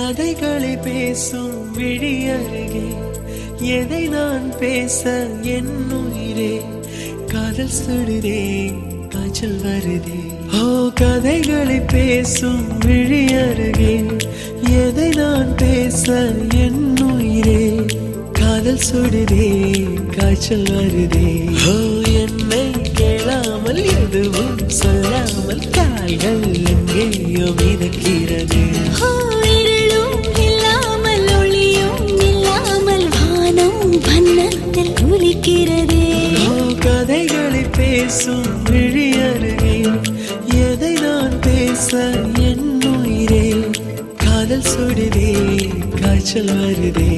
கதைகளை பேசும் விழி அருகே எதை நான் பேச என் உயிரே காதல் சுடுதே காய்ச்சல் வருதே. ஓ கதைகளை பேசும் விழி அருகே எதை நான் பேச என் உயிரே காதல் சுடுதே காய்ச்சல் வருதே. ஓ என்னை கேளாமல் எதுவும் சொல்லாமல் கால்கள் எங்கேயோ மிதக்கிறது. கதைகளை பேசும் விழி அருகே எதை நான் பேச என் உயிரே காதல் சுடுதே காய்ச்சல் வருதே.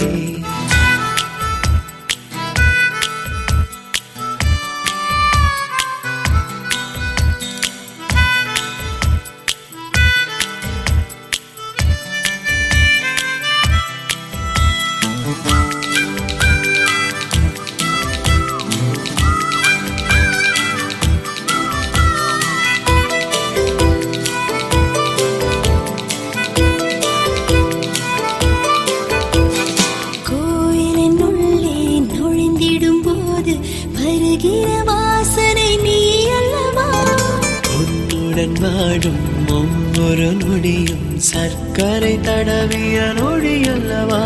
வாசனை நீ அல்லவா உன்னுடன் வாடும் ஒவ்வொரு நொடியும் சர்க்கரை தடவிய நொடி அல்லவா.